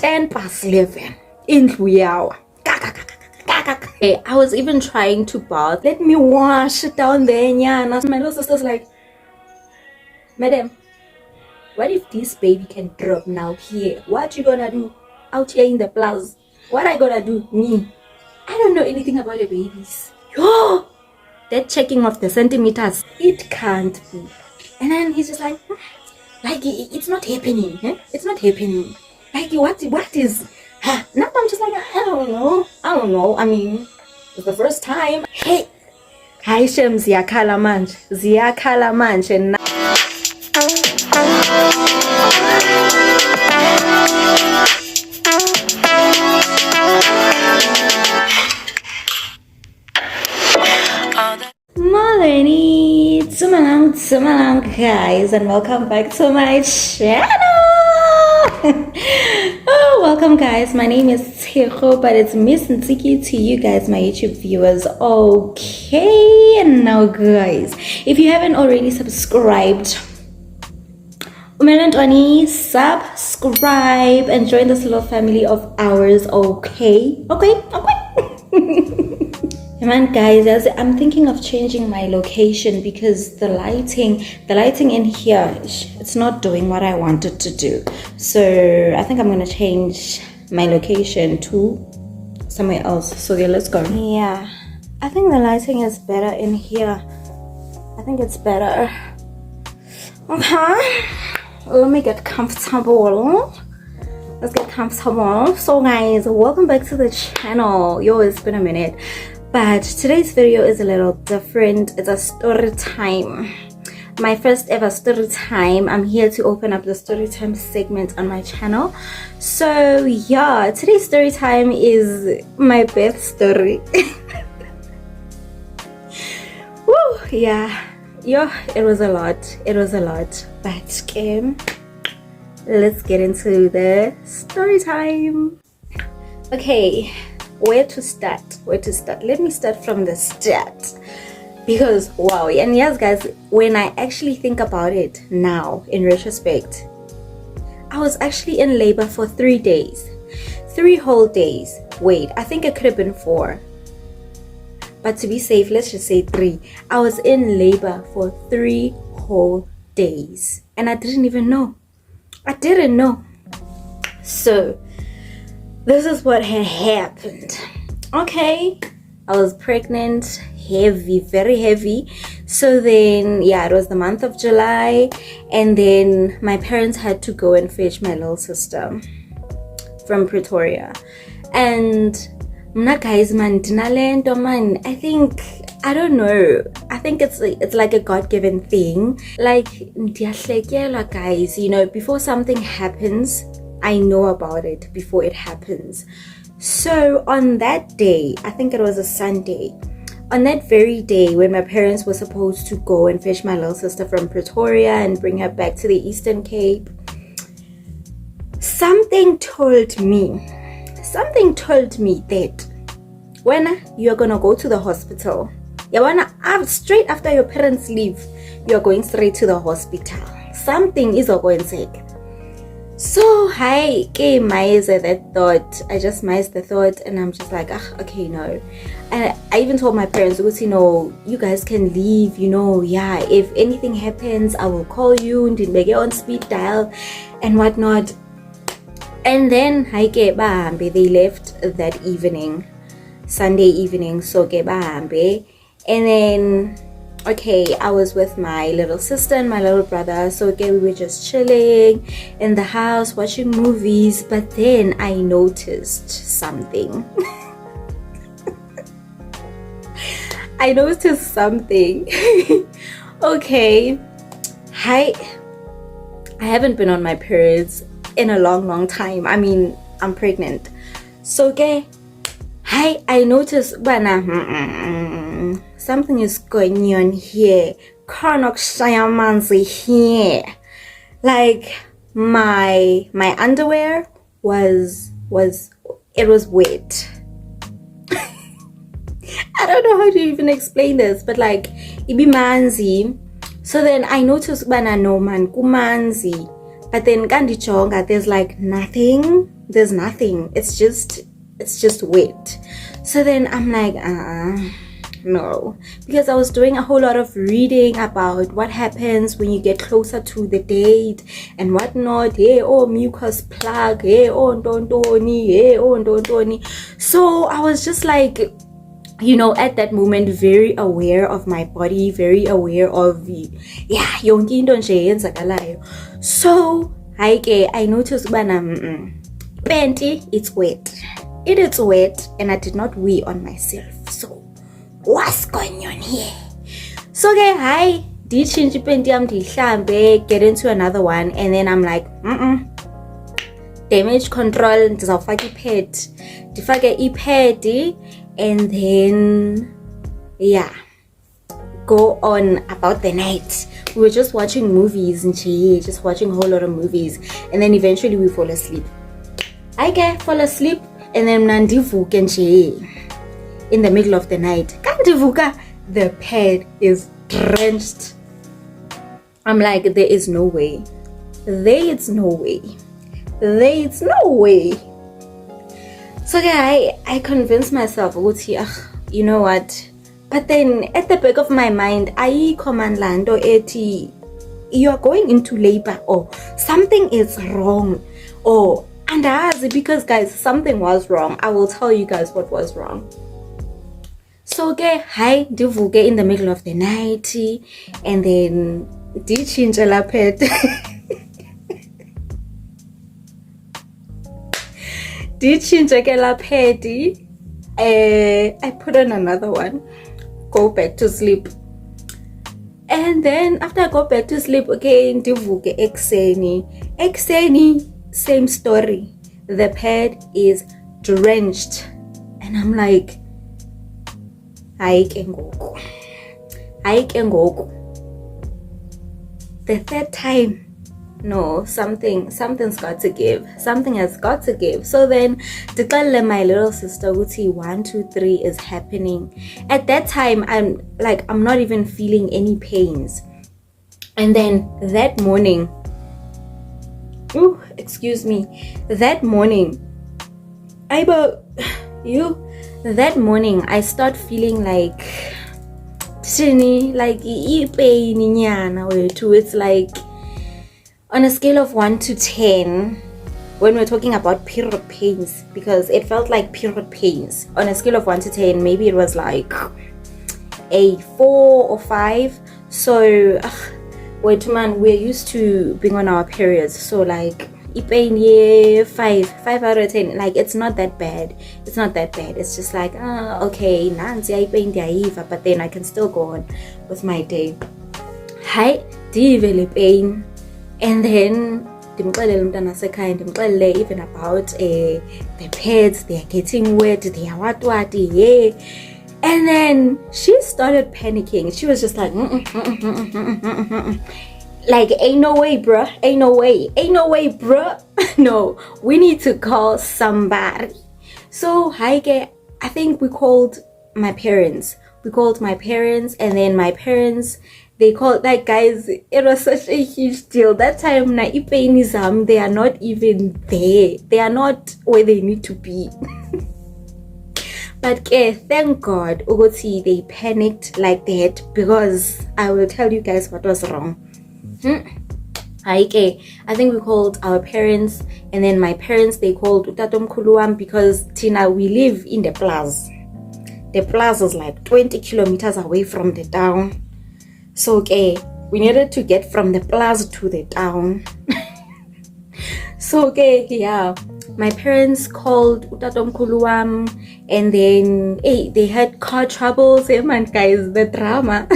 10 past 11 indlu yawa. I was even trying to bath. Let me wash it down there, nyana. My little sister's like, madam, what if this baby can drop now here? What you gonna do out here in the plaza? What I gonna do? Me, I don't know anything about the babies. Yo, that checking of the centimeters, it can't be. And then he's just like it's not happening. Eh? It's not happening. Like what is? Now I'm just like, I don't know. I mean, it's the first time. Hey, hi Shem, ziyakhala manje. Molweni, Tsumalang guys, and welcome back to my channel. Oh, welcome guys, my name is Tiro, but it's Miss Ntiki to you guys, my YouTube viewers. Okay, and now guys, if you haven't already subscribed, subscribe and join this little family of ours. Okay. Man, guys, I'm thinking of changing my location because the lighting in here, it's not doing what I wanted to do. So I think I'm gonna change my location to somewhere else. So yeah, let's go. Yeah, I think the lighting is better in here. I think it's better. Okay, let me get comfortable. Let's get comfortable. So guys, welcome back to the channel. Yo, it's been a minute. But today's video is a little different. It's a story time. My first ever story time. I'm here to open up the story time segment on my channel. So yeah, today's story time is my birth story. Woo, yeah. Yo, it was a lot. But let's get into the story time. Okay. Where to start? Let me start from the start, because wow, and yes guys, when I actually think about it now in retrospect, I was actually in labor for 3 days, 3 whole days. Wait, I think it could have been 4, but to be safe, let's just say 3. I was in labor for 3 whole days and I didn't even know. So this is what had happened. Okay, I was pregnant, heavy, very heavy. So then, yeah, it was the month of July, and then my parents had to go and fetch my little sister from Pretoria. And guys, man, I don't know. I think it's like a God-given thing. Like, guys, you know, before something happens, I know about it before it happens. So on that day, I think it was a Sunday, on that very day when my parents were supposed to go and fetch my little sister from Pretoria and bring her back to the Eastern Cape, something told me that when you're gonna go to the hospital, straight after your parents leave, you're going straight to the hospital. Something is going sick. So I missed that thought. I just missed the thought, and I'm just like, okay, no. And I even told my parents, you know, you guys can leave, you know, yeah, if anything happens, I will call you and make it on speed dial and whatnot. And then they left that evening, Sunday evening. So and then okay, I was with my little sister and my little brother. So okay, we were just chilling in the house watching movies, but then I noticed something. Okay, I haven't been on my periods in a long time. I mean, I'm pregnant. So okay, I noticed when something is going on here. Here. Like my underwear was wet. I don't know how to even explain this, but like ibi manzi. So then I noticed when I know man kumanzi, but then kandichonga there's like nothing. there's nothing. It's just wet. So then I'm like, no, because I was doing a whole lot of reading about what happens when you get closer to the date and whatnot. Hey, oh, mucus plug. Hey, oh, dontoni. Hey, oh, dontoni. So I was just like, at that moment, very aware of my body, very aware of yonke into nje yenzakalayo. So I noticed panty, it's wet. It is wet, and I did not wee on myself. So what's going on here? So change panty, get into another one, and then I'm like, damage control, ndizawufaka i-pad, ndifake i-pad, and then go on about the night. We were just watching movies and just watching a whole lot of movies, and then eventually we fall asleep. I fall asleep, and then nandivuke nje in the middle of the night. Kandivuka, the pad is drenched. I'm like, there is no way. There is no way. So I convinced myself, you know what? But then at the back of my mind, I command lando eti, you are going into labor, or something is wrong, or and because guys, something was wrong. I will tell you guys what was wrong. So ndivuke in the middle of the night, and then ndichinje la pad. Ndichinje ke la pad. I put on another one, go back to sleep. And then after I go back to sleep, ndivuke ekseni, same story. The pad is drenched, and I'm like, hayi ke ngoku. The third time, no, something's got to give. Something has got to give. So then ndixelele my little sister ukuthi 1 2 3 is happening. At that time, I'm not even feeling any pains. And then that morning, that morning I start feeling like pain. It's like on a scale of 1 to 10, when we're talking about period pains, because it felt like period pains. On a scale of 1 to 10, maybe it was like a 4 or 5. So we're used to being on our periods, so like pain 5 out of 10. Like, it's not that bad. It's just like, okay, nansi pain, but then I can still go on with my day. Develop pain, and then even about the pads, they are getting wet, they are what, and then she started panicking. She was just like, like, ain't no way, bruh. No, we need to call somebody. So I think we called my parents. And then my parents, they called, like, guys, it was such a huge deal. That time, they are not even there. They are not where they need to be. But thank God, they panicked like that, because I will tell you guys what was wrong. I think we called our parents, and then my parents, they called utatomkhulu, because Tina, we live in the plaza. The plaza is like 20 kilometers away from the town. So we needed to get from the plaza to the town. So my parents called utatomkhulu, and then they had car troubles. Man, guys, the drama.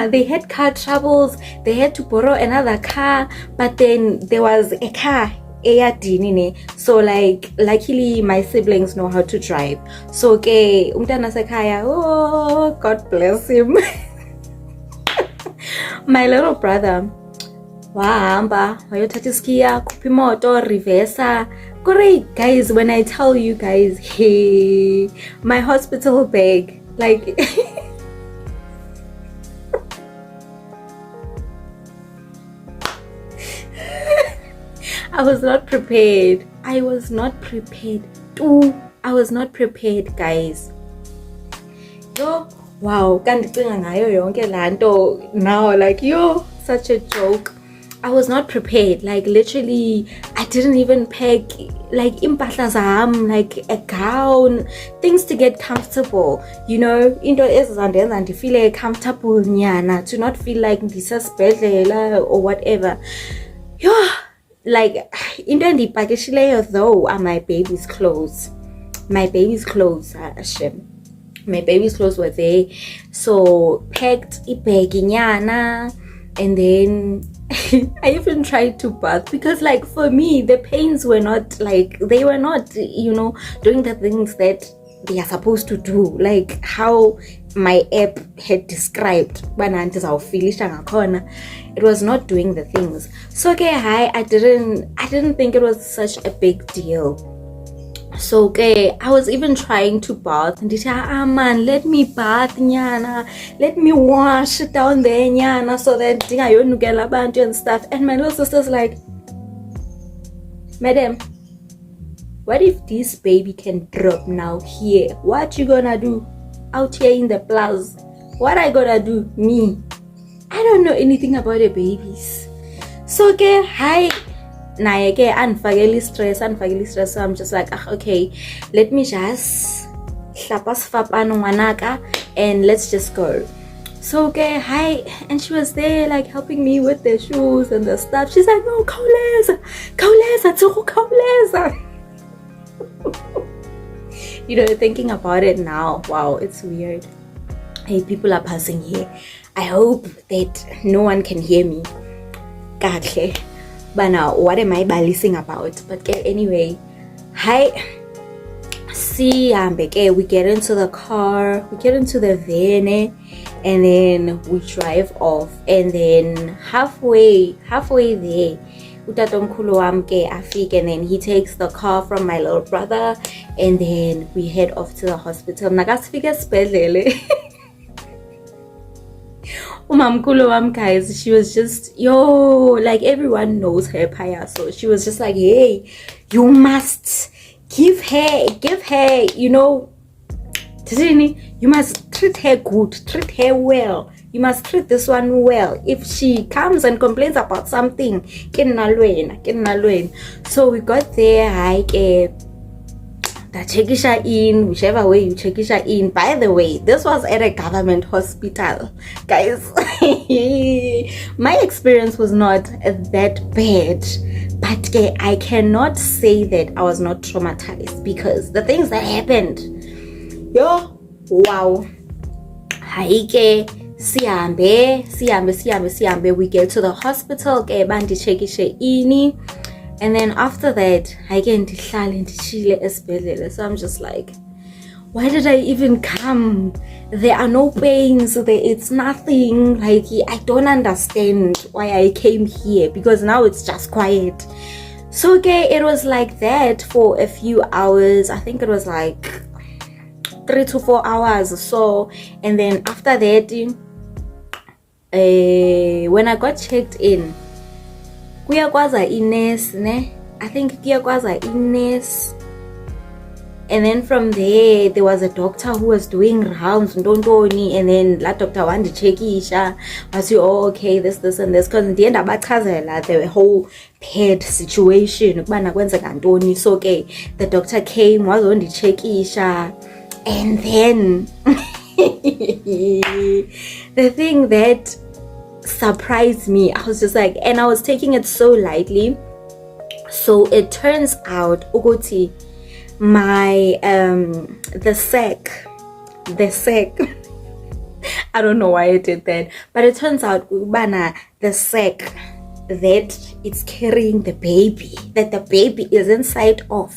They had car troubles. They had to borrow another car, but then there was a car. So like, luckily my siblings know how to drive. So umntana sekhaya, oh, God bless him. My little brother wahamba wayothatha isikiya, khupha imoto, reversa. Great, guys, when I tell you guys, hey, my hospital bag, like I was not prepared. I was not prepared. Ooh, I was not prepared, guys. Yo, wow, kandicinga ngayo yonke lanto now, like, yo, such a joke. I was not prepared. Like, literally, I didn't even pack like impahla zam, like a gown, things to get comfortable, you know, into ezizandenza ndifeel comfortable nyana, to not feel like ndisesibhedlela or whatever. Yo, like, into endiyipakishileyo though are my baby's clothes. My baby's clothes, my baby's clothes were there, so packed ibag nyana, and then I even tried to bath because, like, for me the pains were not like, they were not, you know, doing the things that they are supposed to do, like how my app had described. It was not doing the things. So okay, I didn't think it was such a big deal. So okay, I was even trying to bath and man, let me bath nyana, let me wash it down there nyana, so that ndingayonukela abantu and stuff. And my little sister's like, madam, what if this baby can drop now here? What you gonna do out here in the plaza? What I gonna do? Me, I don't know anything about the babies. So okay, hi. Naye ke andifakeli stress, so I'm just like, okay, let me just hlapa sifapano ngwanaka and let's just go. So okay, hi, and she was there like helping me with the shoes and the stuff. She's like, no, khawuleza tsoko khawuleza. You know, thinking about it now, wow, it's weird. Hey, people are passing here. I hope that no one can hear me. Kahle. But now, what am I balising about? But anyway, hi. See, we get into the car, we get into the van, and then we drive off. And then halfway there, utatomkhulu wami afike, and then he takes the car from my little brother, and then we head off to the hospital. Nakasifika esibhedlele. Umamkhulu wam, guys, she was just, yo, like, everyone knows her paya, so she was just like, hey, you must give her, you know, you must treat her good, treat her well, you must treat this one well. If she comes and complains about something, so we got there, chekisha in, whichever way you chekisha in. By the way, this was at a government hospital, guys. My experience was not that bad, but I cannot say that I was not traumatized, because the things that happened, yo, wow. Haike sihambe, we get to the hospital, bandi chekishe ini. And then after that, so I'm just like, why did I even come? There are no pains, it's nothing. Like, I don't understand why I came here, because now it's just quiet. So okay, it was like that for a few hours. I think it was like 3 to 4 hours or so. And then after that, when I got checked in, kuyakwaza ines, ne? I think kuyakwaza ines. And then from there was a doctor who was doing rounds, and then that doctor wanted to check isha, was you, oh, okay, this and this, because in the end the whole paired situation. So okay, the doctor came, was on the check isha, and then the thing that surprised me, I was just like, and I was taking it so lightly. So it turns out Ugoti, my the sac I don't know why I did that, but it turns out the sac that it's carrying the baby, that the baby is inside of,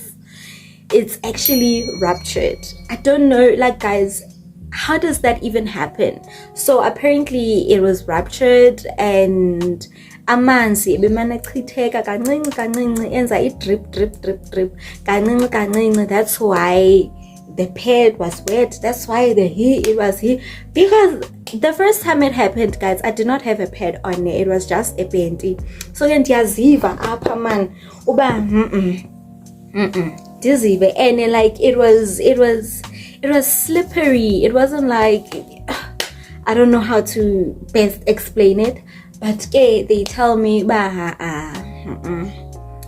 it's actually ruptured. I don't know, like, guys, how does that even happen? So apparently it was ruptured, and amanzi bemanachitheka kancinci enza drip kancinci. That's why the pad was wet, that's why it was here. Because the first time it happened, guys, I did not have a pad on it was just a panty. So ndiyaziva apha man uba ndizive, and like it was slippery. It wasn't like, I don't know how to best explain it, but they tell me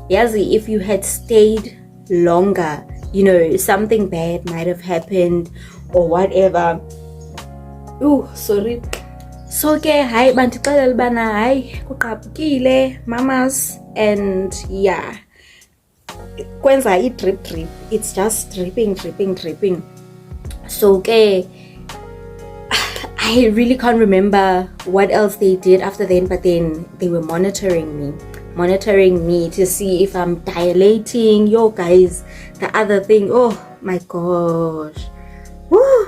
yazi, if you had stayed longer, you know, something bad might have happened or whatever. Oh, sorry. So hayi bandixelela bana hayi kuqhaphukile mamas, and yeah, kwenza drip, it's just dripping. So I really can't remember what else they did after then, but then they were monitoring me to see if I'm dilating. Yo guys, the other thing, oh my gosh, woo,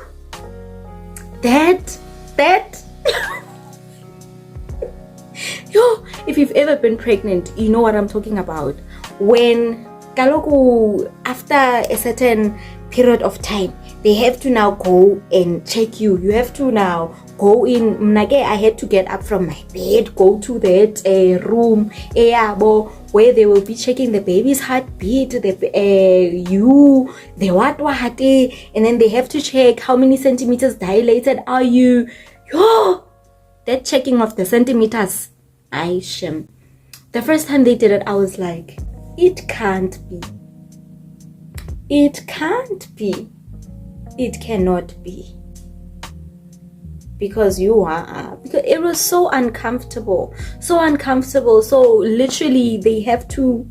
that yo, if you've ever been pregnant, you know what I'm talking about. When kaloku after a certain period of time, they have to now go and check you. You have to now go in. I had to get up from my bed, go to that room where they will be checking the baby's heartbeat, the what, and then they have to check how many centimeters dilated are you. Yo, that checking of the centimeters, the first time they did it, I was like, it can't be. It cannot be. Because because it was so uncomfortable. So literally they have to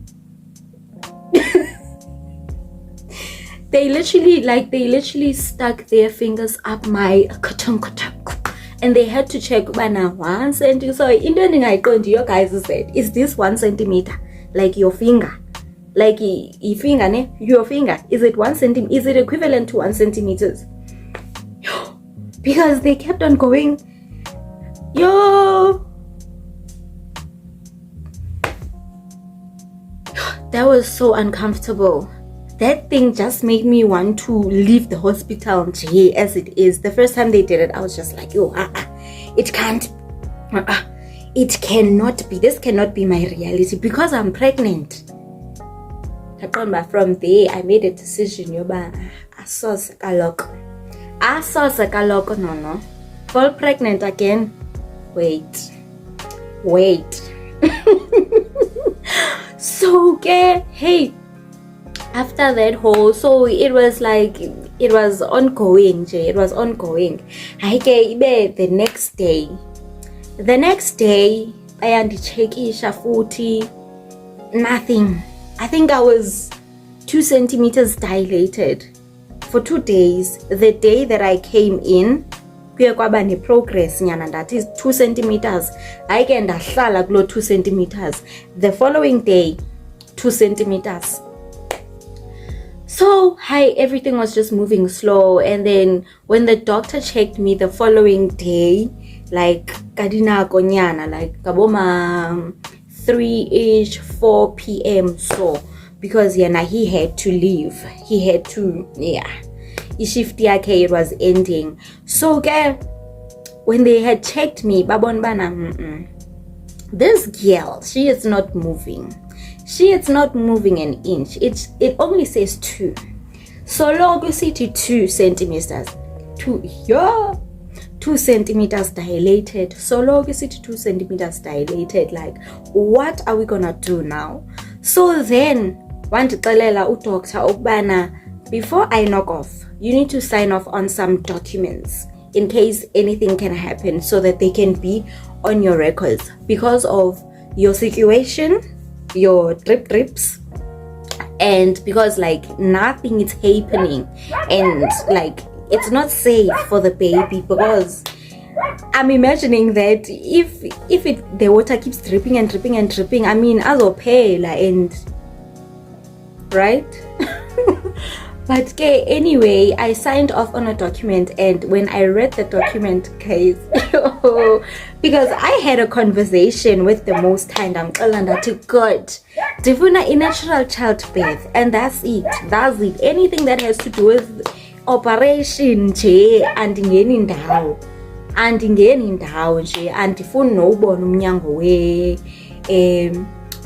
they literally stuck their fingers up my and they had to check bana 1 centimeter. So into endingayiqondi your guys said, is this 1 centimeter like your finger? Like your finger, is it 1 centimeter? Is it equivalent to 1 centimeters? Because they kept on going, yo, that was so uncomfortable. That thing just made me want to leave the hospital as it is. The first time they did it, I was just like, yo, it can't, it cannot be. This cannot be my reality because I'm pregnant. From there, I made a decision. No. Fall pregnant again. Wait. So hey, after that whole, so it was like, it was ongoing. The next day, I had to check futhi, nothing. I think I was 2 centimeters dilated for 2 days. The day that I came in, progress nyana, that is 2 centimeters. I can ndahlala kulo 2 centimeters. The following day, 2 centimeters. So everything was just moving slow. And then when the doctor checked me the following day, like kadina konyana, like kaboma 3-ish, 4 p.m. So because he had to leave. He had to, shift yake, it was ending. So when they had checked me, babon bana, this girl, she is not moving. She is not moving an inch. It only says 2. So long you see to 2 centimeters. 2 centimeters dilated. So long you see to 2 centimeters dilated. Like, what are we gonna do now? So then, wandiqelela udoctor ukubana, before I knock off, you need to sign off on some documents in case anything can happen, so that they can be on your records because of your situation, your drips, and because like nothing is happening, and like it's not safe for the baby, because I'm imagining that if the water keeps dripping, I mean, azophela, and right. But anyway, I signed off on a document, and when I read the document, guys, because I had a conversation with the Most High, to God, Divuna in natural childbirth, and that's it. Anything that has to do with operation nje andingeni ndawo nje, andifuni nowubona umnyango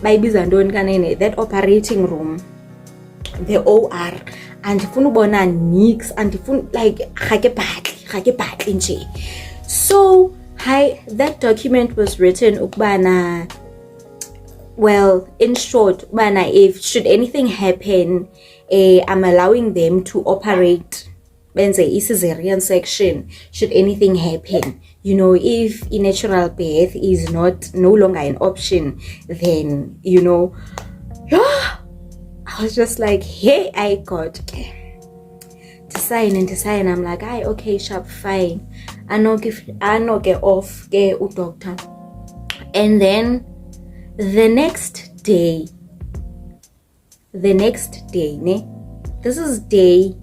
bayibiza ntoni kanene, that operating room, the OR, andifuni ubona nix, andifuni like ga ke batle nje. So that document was written ukubana, well, in short, ukubana if should anything happen, I'm allowing them to operate benze cesarean section should anything happen. You know, if a natural birth is no longer an option, then, you know, I was just like, hey, I got to sign. I'm like, okay, sharp, fine. I know get off, get u doctor. And then the next day, ne? This is day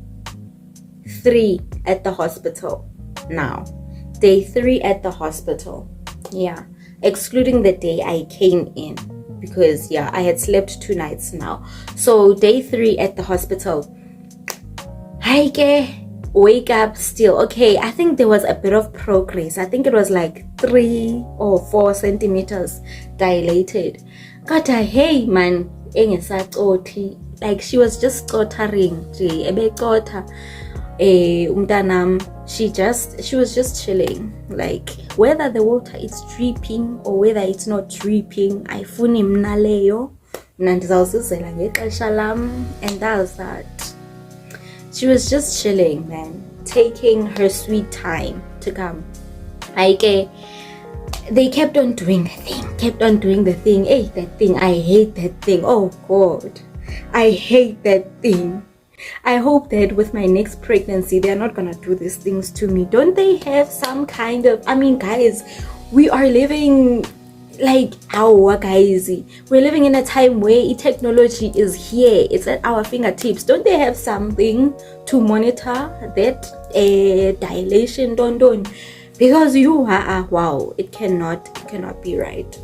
3 at the hospital now. Day 3 at the hospital. Yeah. Excluding the day I came in. Because, yeah, I had slept 2 nights now. So, day 3 at the hospital. I wake up still. Okay, I think there was a bit of progress. I think it was like 3 or 4 centimeters dilated. Got a hey, man. Like, she was just stuttering. She was just chilling, like whether the water is dripping or whether it's not dripping, ayifuni mna leyo, mna ndizawuzuzela ngexesha lam, and that was that. She was just chilling, man, taking her sweet time to come. They kept on doing the thing. Hey, that thing, I hate that thing. Oh God, I hate that thing. I hope that with my next pregnancy, they're not gonna do these things to me. Don't they have some kind of, I mean, guys, we are living like we're living in a time where technology is here. It's at our fingertips. Don't they have something to monitor that dilation? Don't. Because wow, it cannot be right.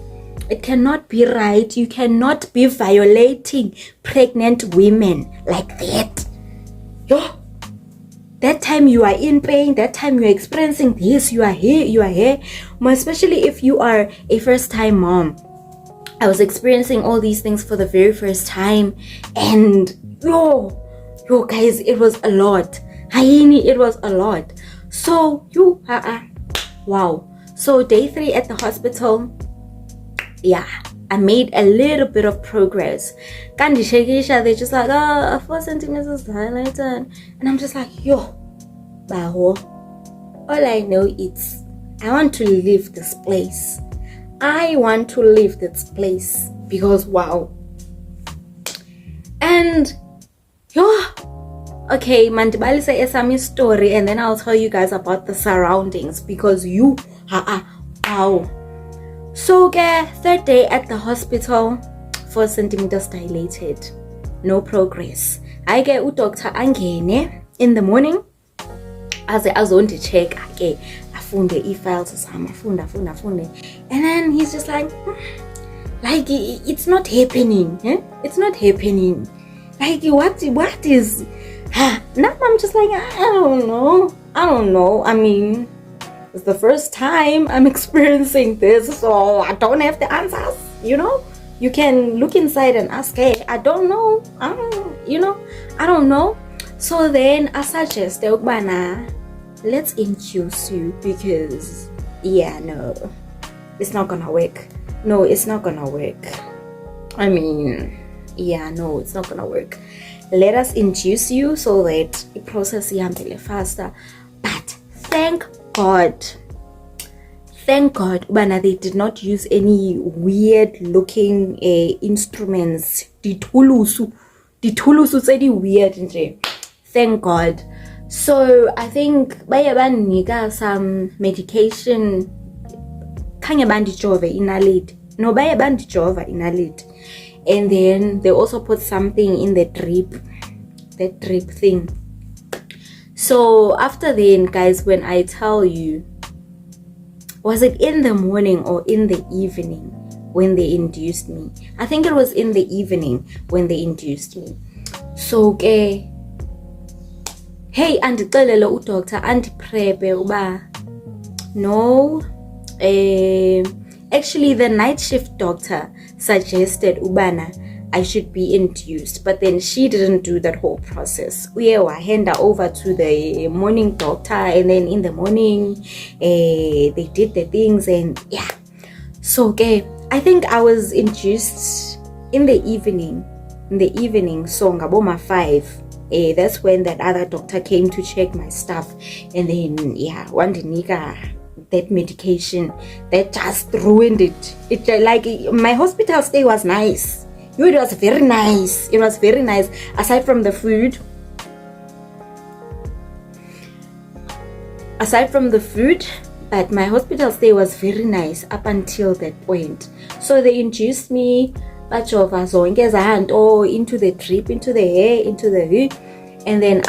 It cannot be right. You cannot be violating pregnant women like that. Yo, that time you are in pain, that time you are experiencing this, you are here. Especially if you are a first-time mom. I was experiencing all these things for the very first time, and yo guys, it was a lot. It was a lot. So wow. So day 3 at the hospital, yeah, I made a little bit of progress. They're just like, 4 centimeters dilated. And I'm just like, yo, baho. All I know is I want to leave this place. Because wow. And yo, okay, mandibali say esami story, and then I'll tell you guys about the surroundings, because wow. So, 3rd day at the hospital, 4 centimeters dilated, no progress. I get u doctor angene in the morning, as I want to check. Afunde e-files afunde, and then he's just like it's not happening. It's not happening. Like what is? Now I'm just like I don't know. I mean, it's the first time I'm experiencing this, so I don't have the answers, you know. You can look inside and ask, hey, I don't know. I don't know. So then I suggest, let's induce you, because no, it's not gonna work. No, it's not gonna work. I mean, no, it's not gonna work. Let us induce you so that the process is faster. But thank God, Ubana, they did not use any weird looking instruments. Ditulusu any weird. Thank God. So I think bayabanika some medication. Kanya bandijove inalid. No, bayabandijova inalid. And then they also put something in the drip thing. So after then, guys, when I tell you, was it in the morning or in the evening when they induced me? I think it was in the evening when they induced me. So, hey, hey andixelele udoctor andiprepare uba no, actually the night shift doctor suggested ubana I should be induced, but then she didn't do that whole process. We hand her over to the morning doctor, and then in the morning they did the things, and yeah. So okay, I think I was induced in the evening. So ngaboma 5, that's when that other doctor came to check my stuff, and then yeah, one nika that medication that just ruined it. Like my hospital stay was nice. It was very nice. It was very nice. Aside from the food, but my hospital stay was very nice up until that point. So they induced me, into the drip, into the hair, into the and then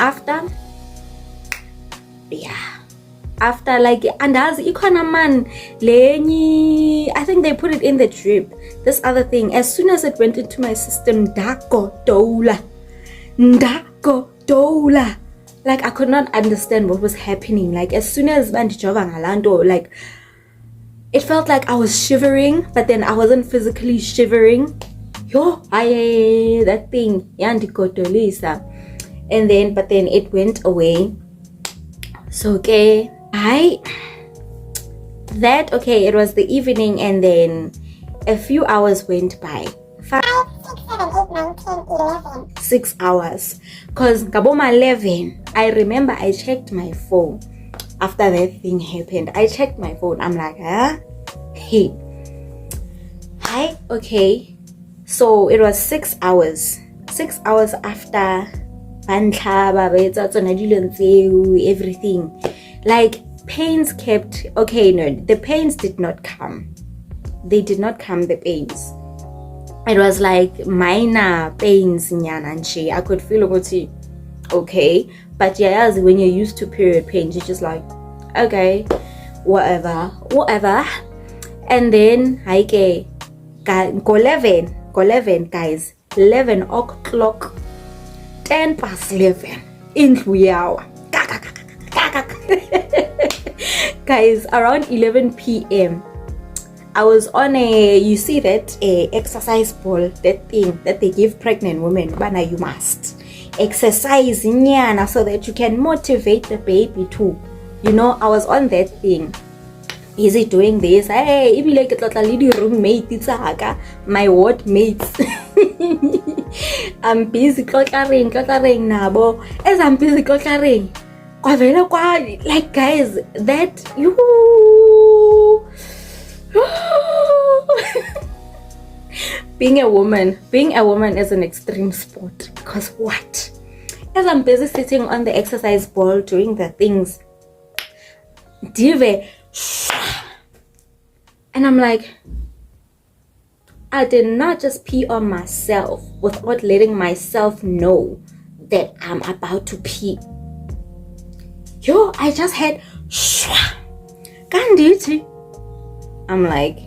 after like andazi ikhona man lenyi, I think they put it in the drip, this other thing. As soon as it went into my system, ndagodola, like I could not understand what was happening. Like as soon as bandijova ngalando, like it felt like I was shivering, but then I wasn't physically shivering. That thing yandigodolisa, and then but then it went away. So okay, it was the evening, and then a few hours went by. 5, 6, 7, 8, 9, 10, 11. 6 hours. Because Gaboma 11, I remember I checked my phone after that thing happened. I checked my phone. I'm like, hey. Okay. So it was 6 hours. 6 hours after everything. Like pains kept, okay, no, the pains did not come. They did not come, the pains. It was like minor pains, nyana. I could feel okay. But yeah, when you're used to period pains, you're just like, okay, whatever. And then, go 11, guys. 11 o'clock. 10 past 11. In hour. Guys, around 11 p.m. I was on you see that exercise ball, that thing that they give pregnant women, bana, you must exercise nyana so that you can motivate the baby too. You know, I was on that thing. Is it doing this? Hey, like roommate, it's my ward mates. I'm busy clockering nabo. As I'm busy clockering, like guys, that you. Being a woman is an extreme sport, because what? As I'm busy sitting on the exercise ball doing the things, and I'm like, I did not just pee on myself without letting myself know that I'm about to pee. I just had Gandhi. I'm like,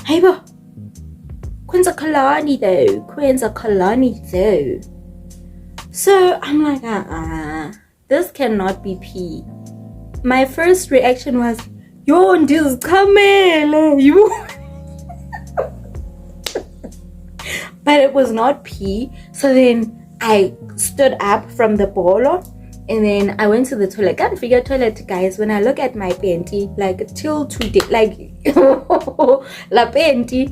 hey, bo, Kwenza Kalani though. So I'm like, this cannot be pee. My first reaction was, this camel, you. But it was not pee. So then I stood up from the bolo, and then I went to the toilet. Can't figure toilet, guys. When I look at my panty, like till today, like la panty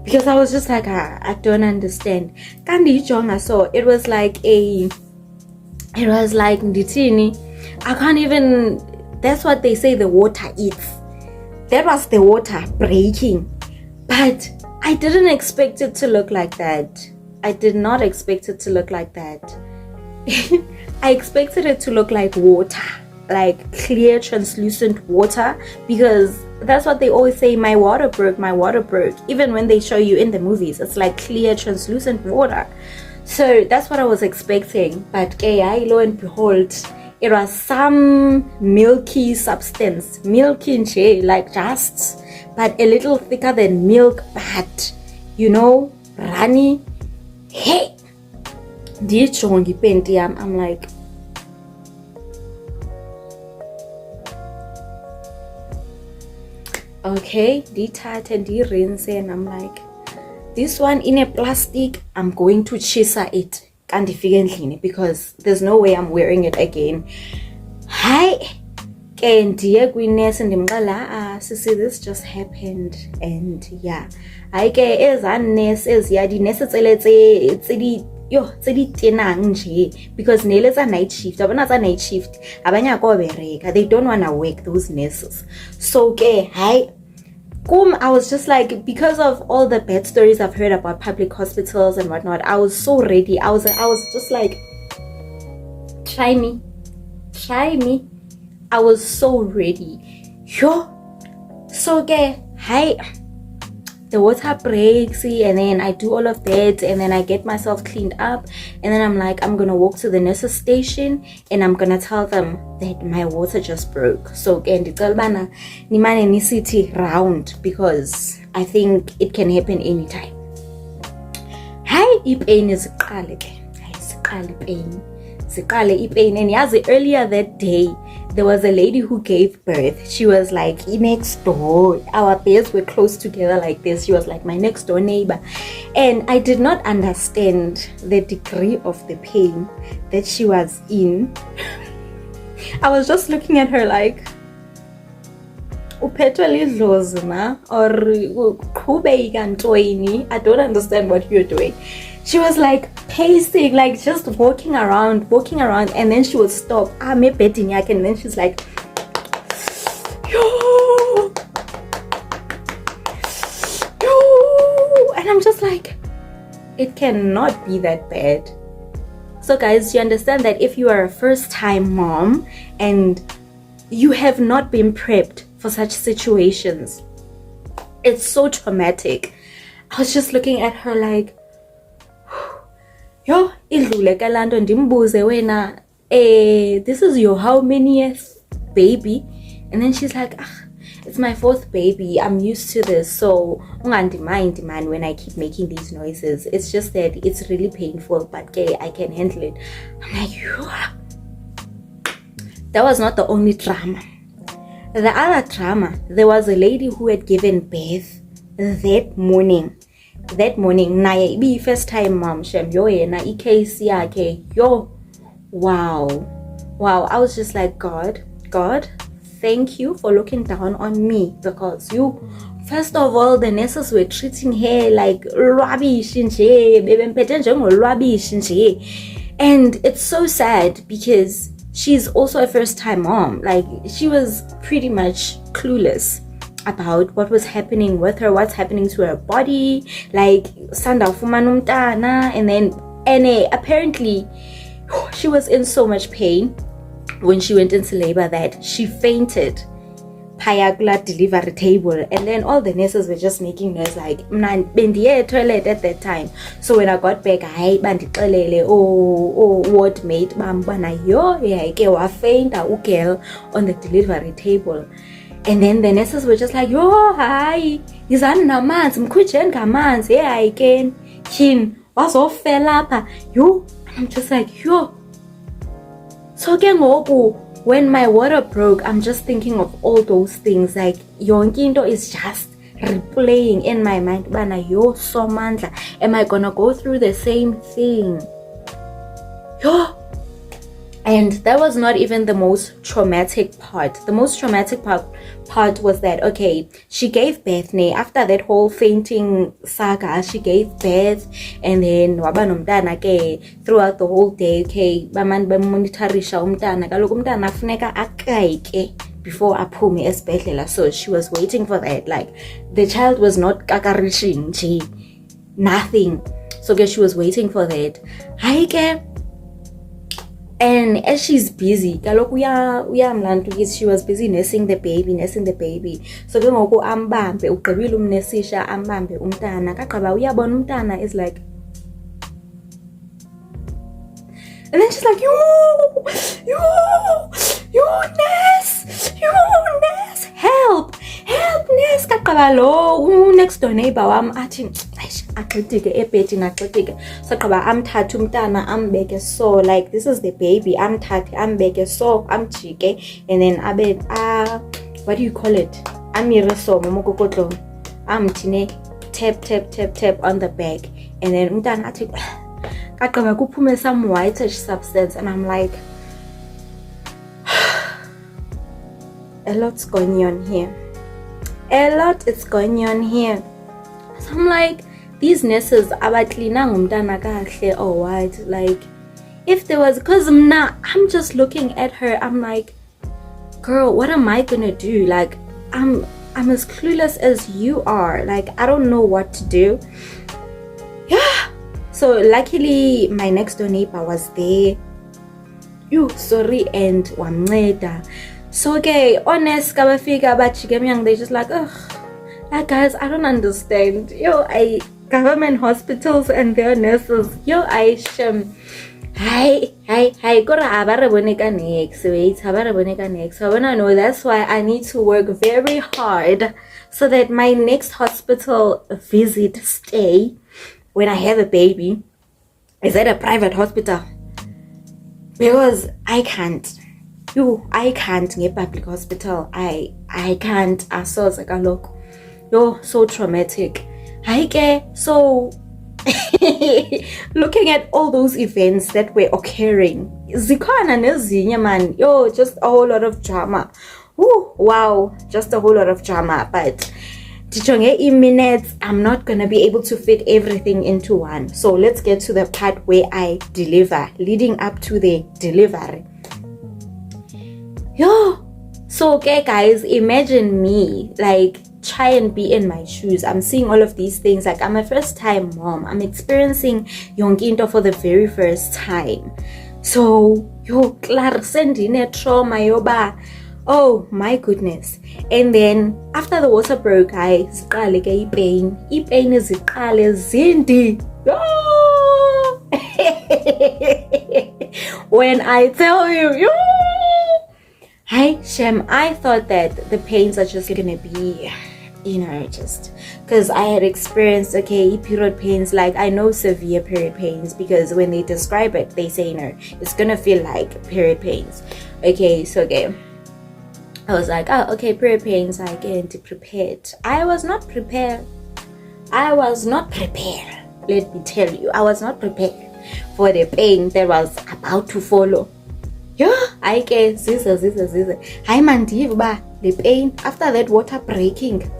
because I was just like, I don't understand. Kandi jonga, so it was like nditini. I can't even. That's what they say the water eats. That was the water breaking, but I didn't expect it to look like that. I did not expect it to look like that. I expected it to look like water, like clear, translucent water, because that's what they always say, my water broke. Even when they show you in the movies, it's like clear, translucent water. So that's what I was expecting. But lo and behold, it was some milky substance, like just, but a little thicker than milk, but runny. Hey, ndiyijonge ipenti yam, I'm like, okay, ndiyithathe ndiyirinse, and I'm like, this one in a plastic, I'm going to chisa it xa ndifika endlini because there's no way I'm wearing it again. Hayi ke ndiye kwinesi ndimxela, sisi, this just happened, and yeah, hayi ke eza nurse eziya dinese tse di tenang nje, because nele tsa night shift, abana tsa night shift abanya ko bereka, they don't want to work, those nurses. So ke hayi I was just like, because of all the bad stories I've heard about public hospitals and whatnot, I was so ready. I was just like, try me. I was so ready. So okay, hi. The water breaks, and then I do all of that, and then I get myself cleaned up, and then I'm like, I'm gonna walk to the nurse's station, and I'm gonna tell them that my water just broke. So again, nimane ni city round, because I think it can happen anytime. Hi, pain is pain. And yazi, earlier that day, there was a lady who gave birth. She was like next door. Our beds were close together like this. She was like my next door neighbor. And I did not understand the degree of the pain that she was in. I was just looking at her like, I don't understand what you're doing. She was like pacing, like just walking around, and then she would stop. And then she's like, yo, and I'm just like, it cannot be that bad. So guys, you understand that if you are a first-time mom and you have not been prepped for such situations, it's so traumatic. I was just looking at her like, yo, idlule kalanto ndimbuze wena, this is your how manyth baby? And then she's like, it's my 4th baby, I'm used to this, so ungandimind man when I keep making these noises. It's just that it's really painful, but I can handle it. I'm like, that was not the only drama. The other drama, there was a lady who had given birth that morning, naye ibi first time mom shem yo yena case yakhe wow, I was just like, God, thank you for looking down on me, because you, first of all, the nurses were treating her like rubbish nje, and it's so sad because she's also a first-time mom. Like, she was pretty much clueless about what was happening with her, what's happening to her body, like sanda ufumana umntana, and then apparently she was in so much pain when she went into labor that she fainted phaya kula delivery table, and then all the nurses were just making noise like mna bendiye toilet at that time. So when I got back, hayi bandixelele ward mate bam bana yo yake wafainta ugirl on the delivery table. And then the nurses were just like, yo, hi, yizani namanzi, mkhutsheni ngamanzi, ayike tyhini wazofela apha, yo. And I'm just like, yo. So ke ngoku, when my water broke, I'm just thinking of all those things, like yonke into is just replaying in my mind, bana yo somandla, am I gonna go through the same thing? Yo. And that was not even the most traumatic part. The most traumatic part was that, okay, she gave birth. After that whole fainting saga, she gave birth, and then waba nomntana ke throughout the whole day. Okay, baman bamonitorisha umntana. Kaloku umntana funeka akayike before aphume esibhedlela. So she was waiting for that. Like, the child was not kakarishing, nothing. So ke she was waiting for that. Hayi ke. And as she's busy, she was busy nursing the baby. So ke ngoku ambambe ugqibile umnesisha ambambe umntana kagqiba uyabona umntana is like, and then she's like, you nurse, help nurse. Kagqiba lo next door neighbor wam athi, agxidike ebhedini agxidike saqaba amthathe umntana ambeke so like this is the baby amthathe ambeke so amjike and then abe what do you call it amire so momokokotlo amthine tap on the back and then umntana athi kaqaba kuphume some whitish substance and I'm like a lot's going on here. A lot is going on here. So I'm like, these nurses abacleana ngumntana kahle or what? Like, if there was, cause I'm just looking at her. I'm like, girl, what am I gonna do? Like, I'm as clueless as you are. Like, I don't know what to do. Yeah. So luckily, my next door neighbor was there. And wamnceda. So okay, honest kabafika bachike myang, they just like, ugh, like guys, I don't understand. Government hospitals and their nurses, hi, kora abare boneka next, wait, abare boneka next. So when I know that's why I need to work very hard so that my next hospital visit stay when I have a baby is at a private hospital, because I can't get public hospital. I can't. So traumatic. So looking at all those events that were occurring, zikhona nezinye man, just a whole lot of drama. Ooh, wow, just a whole lot of drama. But in minutes, I'm not gonna be able to fit everything into one. So let's get to the part where I deliver, leading up to the delivery. So okay guys, imagine me, like, try and be in my shoes. I'm seeing all of these things, like, I'm a first time mom, I'm experiencing yonkinto for the very first time. So klar sending trauma yoba, oh my goodness. And then after the water broke, guys, pain is zindi. When I tell you, hi Shem, I thought that the pains are just gonna be, just because I had experienced period pains. Like, I know severe period pains because when they describe it, they say it's gonna feel like period pains. I was like, period pains, I get prepared. I was not prepared. Let me tell you, I was not prepared for the pain that was about to follow. I get ziza. Hi man, the pain after that water breaking.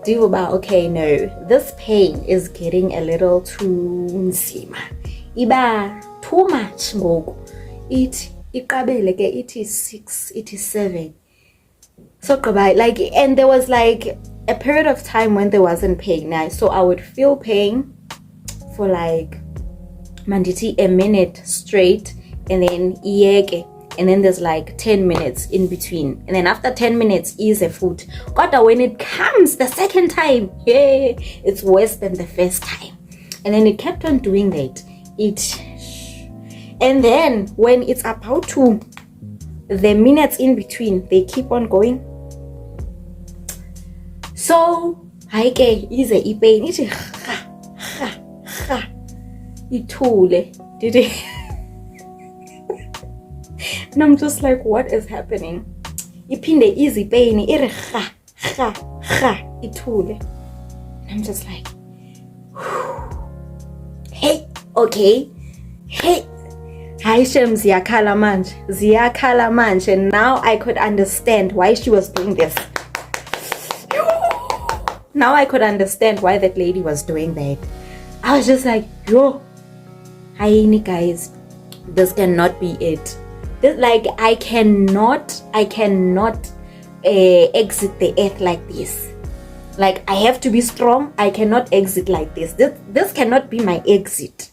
Okay, no, this pain is getting a little too nsima. Iba too much ngoku. It is 6, it is 7. So like, and there was like a period of time when there wasn't pain now. So I would feel pain for like manditi a minute straight, and then and then there's like 10 minutes in between, and then after 10 minutes is a food. But when it comes the second time, it's worse than the first time. And then it kept on doing that. And then when it's about to, the minutes in between, they keep on going. So is a pain. Did it? And I'm just like, what is happening? Ipinde easy pain. Itule. And I'm just like, hey, okay. Hey. Hi Shem, ziyakhala manje. And now I could understand why she was doing this. Now I could understand why that lady was doing that. I was just like, hi guys, this cannot be it. Like, I cannot exit the earth like this. Like, I have to be strong. I cannot exit like this. This cannot be my exit.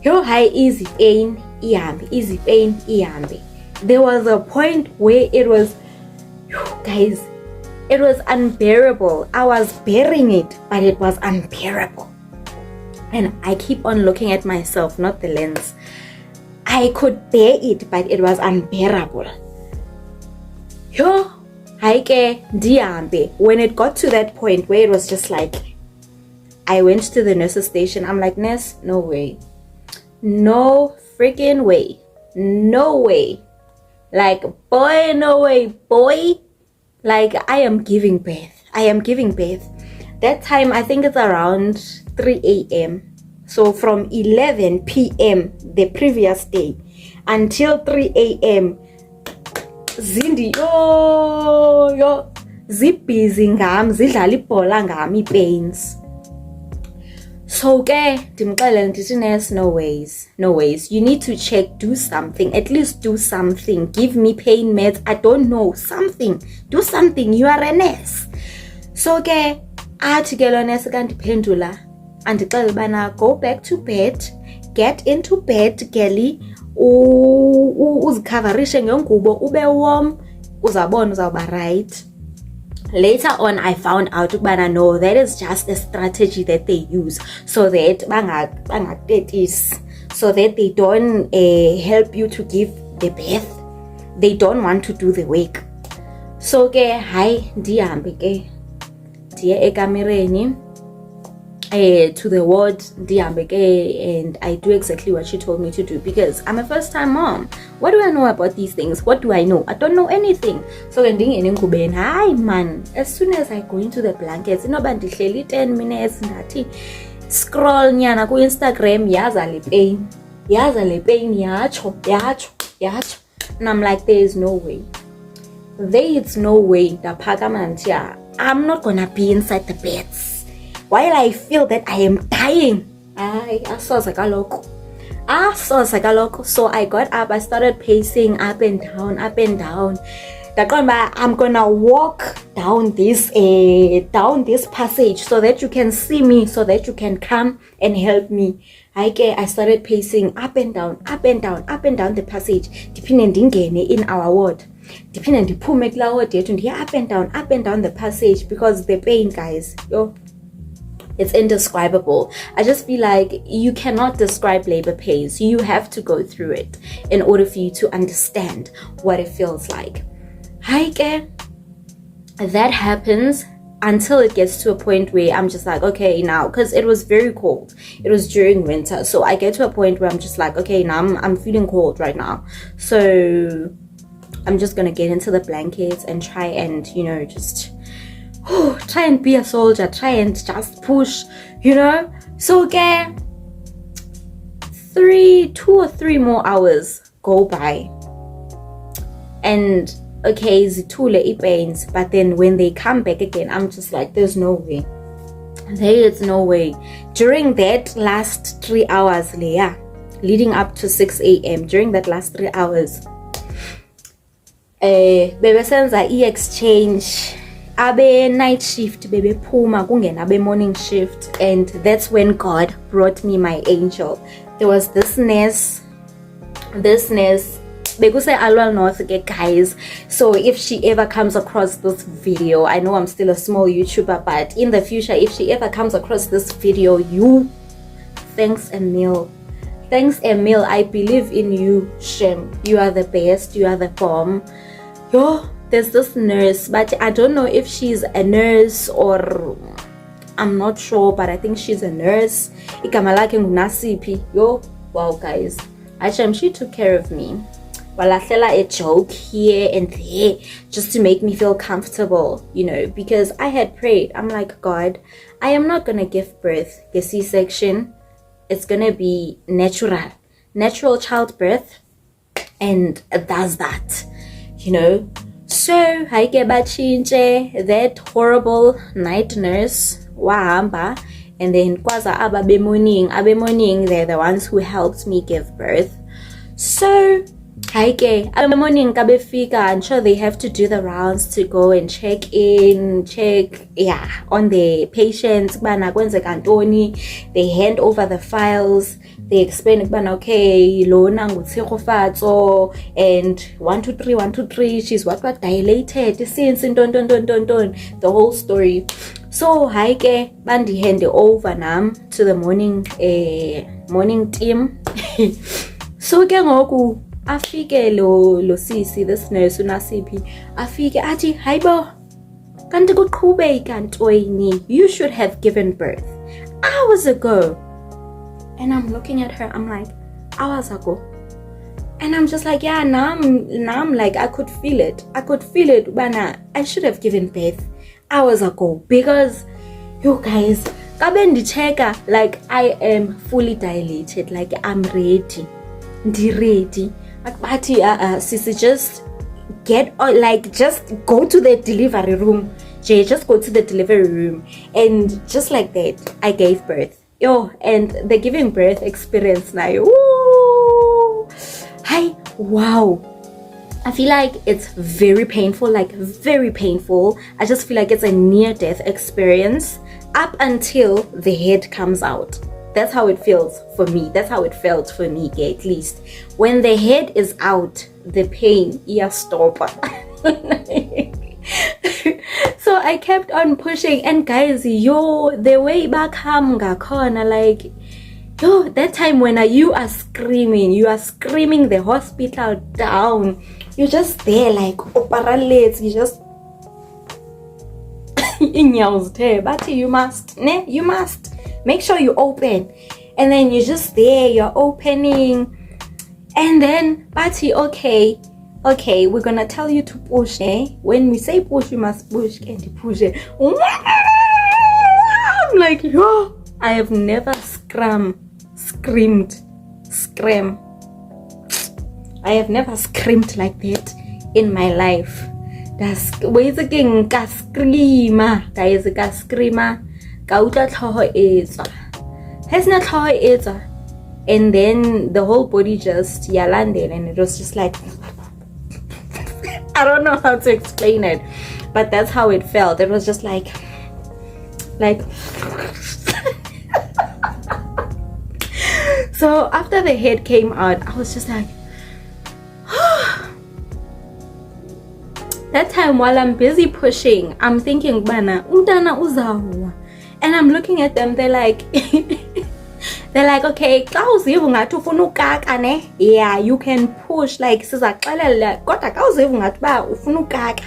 Easy pain, ihambe. There was a point where it was, guys, it was unbearable. I was bearing it, but it was unbearable. And I keep on looking at myself, not the lens. I could bear it, but it was unbearable. When it got to that point where it was just like, I went to the nurse's station. I'm like, nurse, no way. No freaking way. No way. Like, boy, no way, boy. Like, I am giving birth. That time, I think it's around 3 a.m. So from 11 p.m. the previous day until 3 a.m. Zindi, yo, zibhizi ngami, zidlala ibhola ngami pains. So ndimxelele ndithi nurse, no ways, you need to check, do something, at least do something, give me pain meds, I don't know, do something, you are a nurse. So athi ke lo nurse kandiphendula andixelela ubana go back to bed, get into bed girlie, uzikavarishe ngengubo, ube warm, uzabona uzawuba right. Later on, I found out no, that is just a strategy that they use so that so that they don't help you to give the birth. They don't want to do the work. So hi ndihambe ke ndiye ekamereni to the ward ndihambe ke, and I do exactly what she told me to do because I'm a first time mom. What do I know about these things? What do I know? I don't know anything. So ndingene ngubeni, hi man, as soon as I go into the blankets inoba ndihleli 10 minutes ngathi scroll nyana ku Instagram, yaza le pain yacho, and I'm like, there is no way ndaphakama ndithi I'm not gonna be inside the beds while I feel that I am dying. Asoze kaloko. So I got up, I started pacing up and down. I'm gonna walk down this passage so that you can see me, so that you can come and help me. I started pacing up and down the passage. Ndiphinde ndingene in our ward. Ndiphinde ndiphume kula ward yethu ndiya up and down the passage because the pain, guys, it's indescribable. I just feel like you cannot describe labor pains. You have to go through it in order for you to understand what it feels like. That happens until it gets to a point where I'm just like, okay, now, because it was very cold. It was during winter. So I get to a point where I'm just like, okay, now I'm feeling cold right now. So I'm just going to get into the blankets and try and, just try and be a soldier, try and just push, So 2 or 3 more hours go by. And okay, zithule ipains, but then when they come back again, I'm just like, there's no way. There is no way. During that last 3 hours, leading up to 6 a.m., during that last 3 hours, bebesenza i-exchange. Abe night shift bebe phuma kungena abe morning shift, and that's when God brought me my angel. There was this nurse bekuse Alwal North ke, guys. So if she ever comes across this video, I know I'm still a small YouTuber, but in the future if she ever comes across this video, thanks Emil, I believe in you, Shem. You are the best, you are the bomb. There's this nurse, but I don't know if she's a nurse or I'm not sure, but I think she's a nurse. Igama lakhe nguNasiphi. Wow, guys. She took care of me. Walahlela a joke here and there just to make me feel comfortable, because I had prayed. I'm like, God, I am not gonna give birth a C-section. It's gonna be natural childbirth, and that's that, So haike bachinche that horrible night nurse wahamba, and then kwaza abe morning, they're the ones who helped me give birth. So haike abe morning kabe fika, I'm sure they have to do the rounds to go and check on the patients, bana kwenzeka ntoni. They hand over the files, they explain okay, lona ngutsegofatso and 1 2 3 she's what dilated since the whole story. So haike bandi hand over nam to the morning team. So ke ngoku afike lo sisi, this nurse uNasiphi, afike athi hayibo kanti kuqhubeka ntoni, you should have given birth. hours ago. And I'm looking at her, I'm like, hours ago. And I'm just like, yeah, now I'm like, I could feel it. But I should have given birth hours ago. Because, you guys, like, I am fully dilated. Like, I'm ready. Ready. But sissy, just just go to the delivery room. Just go to the delivery room. And just like that, I gave birth. And the giving birth experience now. Ooh, hi, wow. I feel like it's very painful, like very painful. I just feel like it's a near-death experience up until the head comes out. That's how it feels for me. That's how it felt for me, at least. When the head is out, the pain, stop. So I kept on pushing, and guys, the way back home gakhona, like, that time when you are screaming the hospital down. You're just there like oparalets, you just but you must make sure you open, and then you're just there, you're opening, and then okay, we're gonna tell you to push, when we say push, you must push, and push it. I'm like, I have never screamed. I have never screamed like that in my life. That's basically ka screama, guys, ka screama, ka utla tlhogo etswa. Has not tlhogo etswa. And then the whole body just landed, and it was just like, I don't know how to explain it, but that's how it felt. It was just like so after the head came out, I was just like, that time while I'm busy pushing, I'm thinking, bana umntana uzawa, and I'm looking at them, they're like okay, xa uziva ngathi ufuna ukaka ne, yeah, you can push, like sizaxelela, kodwa xa uziva ngathi ba ufuna ukaka,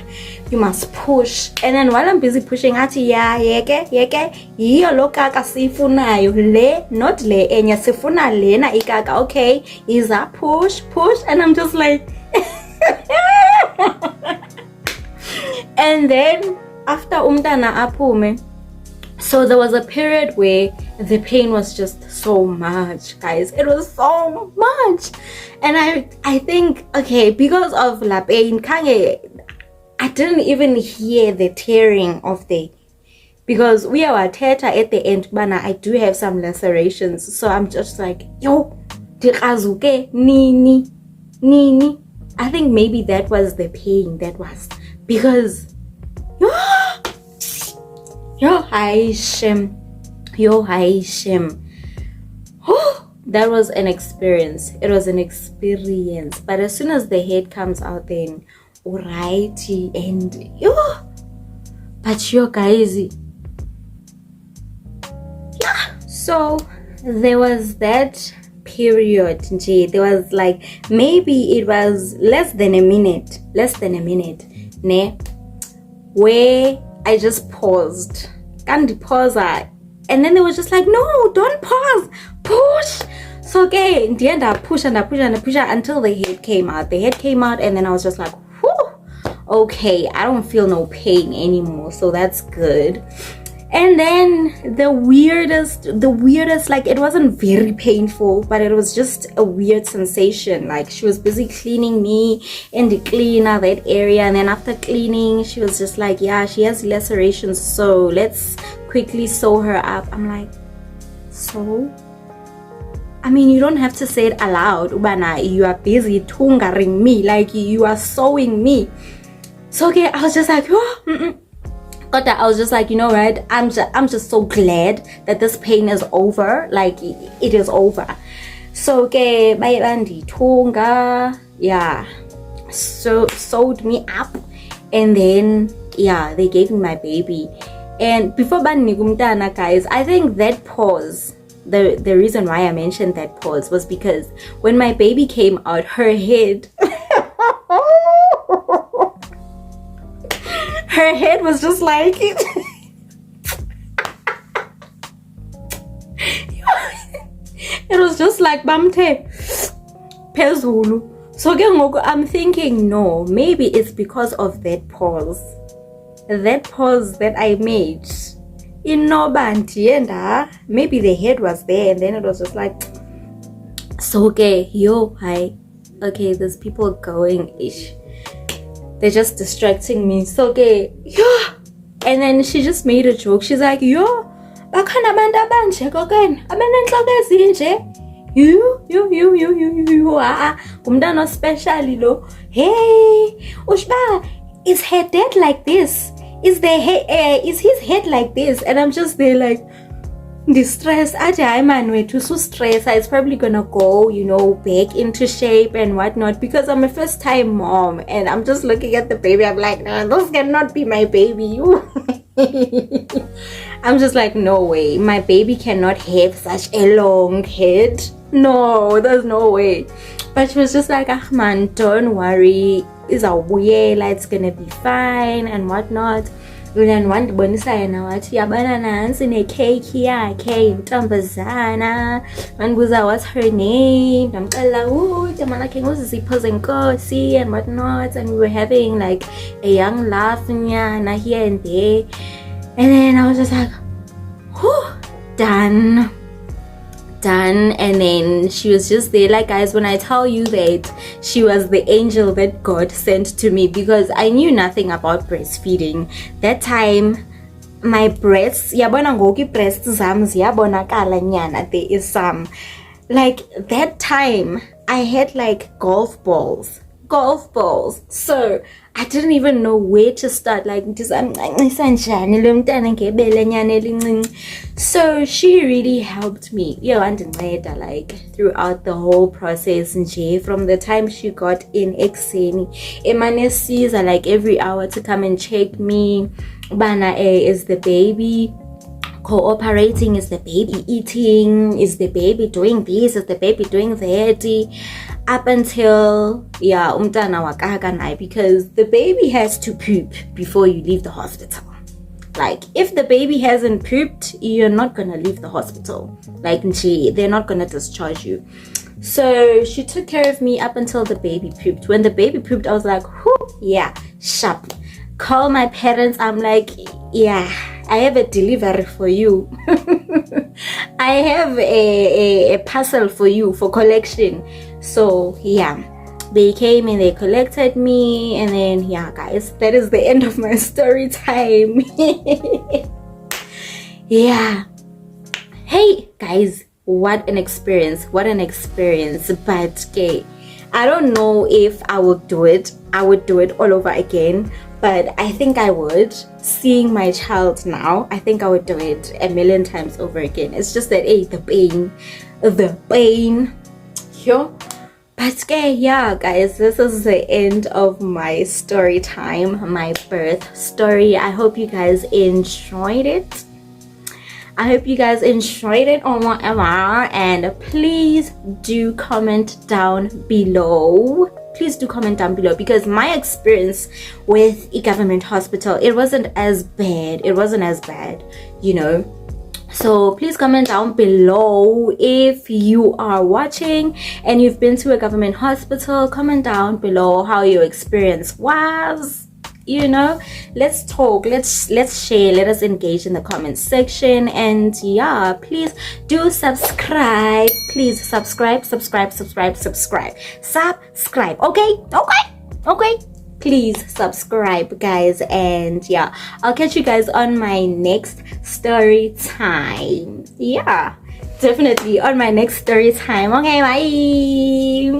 you must push. And then while I'm busy pushing, athi yeah, yeke yiyo lo kaka sifunayo, le not le enye, sifuna lena ikaka, okay, iza push, and I'm just like and then after umntana aphume, so there was a period where the pain was just so much, guys. It was so much. And I think, okay, because of la pain, I didn't even hear the tearing of because we are theater at the end, bana, I do have some lacerations. So I'm just like, dikazuke, nini. I think maybe that was the pain, because Haishim. That was an experience. It was an experience. But as soon as the head comes out, then alrighty, and but guys, so there was that period. There was like, maybe it was less than a minute, ne, where I just paused. And pause, and then they were just like, no, don't pause, push. So okay, in the end I push until the head came out. And then I was just like, whew, okay, I don't feel no pain anymore, so that's good. And then the weirdest, like, it wasn't very painful, but it was just a weird sensation. Like, she was busy cleaning me in the cleaner, that area, and then after cleaning, she was just like, yeah, she has lacerations, so let's quickly sew her up. I'm like, so? I mean, you don't have to say it aloud, Ubana, you are busy tungaring me, like you are sewing me. So okay, I was just like, I was just like, you know what, I'm just so glad that this pain is over, like it is over. So okay, bayabandi tunga, yeah, so sewed me up, and then yeah, they gave me my baby. And before bani gumtana, guys, I think that pause, the reason why I mentioned that pause was because when my baby came out, her head her head was just like just like bamthe phezulu. So I'm thinking, no, maybe it's because of that pause that I made. Maybe the head was there, and then it was just like, so okay, hi, okay, there's people going ish. They're just distracting me. So okay, and then she just made a joke. She's like, bakhona abantu abanje kokeni abanenhloko ezinje. You umntana specially lo. Hey, ushba, is her dad like this? Is his head like this? And I'm just there like, distress. So stress. It's probably gonna go, back into shape and whatnot, because I'm a first time mom and I'm just looking at the baby. I'm like, no, this cannot be my baby. I'm just like, no way, my baby cannot have such a long head. No, there's no way. But she was just like, man, don't worry, it's gonna be fine and whatnot. And then one bonisa yena wathi yabana nansi ne cake yakhe intombazana. Mandibuza what's her name, ndamxelela igama lakhe nguZipho Zenkosi and whatnot, and we were having like a young laugh nyana here and there. And then I was just like, done. And then she was just there. Like, guys, when I tell you that she was the angel that God sent to me, because I knew nothing about breastfeeding that time. My breasts, yabona ngoku breasts zam ziyabonakala nyana, there is some, like, that time I had like golf balls. So I didn't even know where to start. Like, so she really helped me, like throughout the whole process. And from the time she got in Exeni, Emane sees her like every hour to come and check me. Bana, is the baby cooperating? Is the baby eating? Is the baby doing this? Is the baby doing that? Up until umntana wakaganai, because the baby has to poop before you leave the hospital. Like, if the baby hasn't pooped, you're not gonna leave the hospital. Like, they're not gonna discharge you. So she took care of me up until the baby pooped. When the baby pooped, I was like, sharp. Call my parents. I'm like, I have a delivery for you. I have a parcel for you for collection. So they came and they collected me, and then guys, that is the end of my story time. Hey guys, what an experience. But I don't know if I would do it all over again, but I think I would. Seeing my child now, I think I would do it a million times over again. It's just that the pain. But guys, this is the end of my story time, my birth story. I hope you guys enjoyed it. Or whatever, and please do comment down below. Because my experience with a government hospital, it wasn't as bad, So please comment down below if you are watching and you've been to a government hospital. Comment down below how your experience was. Let's talk, let's share, let us engage in the comment section. And please do subscribe. Please subscribe. Okay, please subscribe, guys. And I'll catch you guys on my next story time. Definitely on my next story time. Okay, bye.